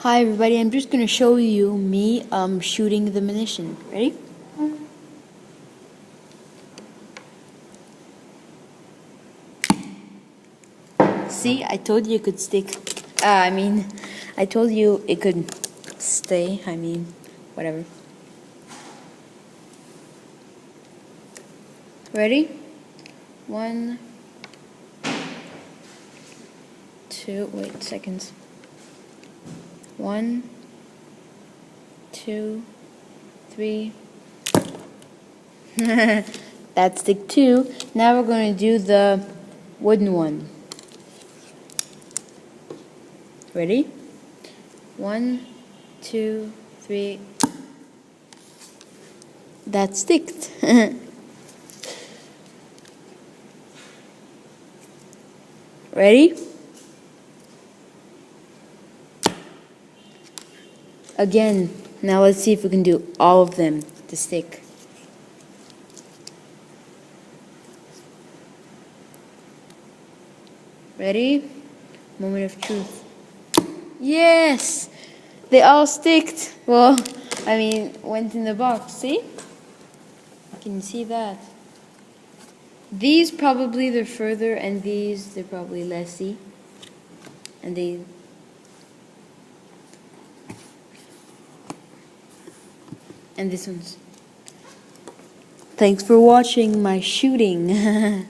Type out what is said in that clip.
Hi everybody, I'm just going to show you me shooting the munition. Ready? See, I told you it could stick. I told you it could stay. Whatever. Ready? 1, 2, wait, seconds. 1, 2, 3. That's stick 2. Now we're going to do the wooden one. Ready? 1, 2, 3. That sticked. Ready? Again. Now let's see if we can do all of them to stick. Ready? Moment of truth. Yes! They all sticked. Well, went in the box. See? You can see that. These probably they're further, and these they're probably less. See? And this one's. Thanks for watching my shooting.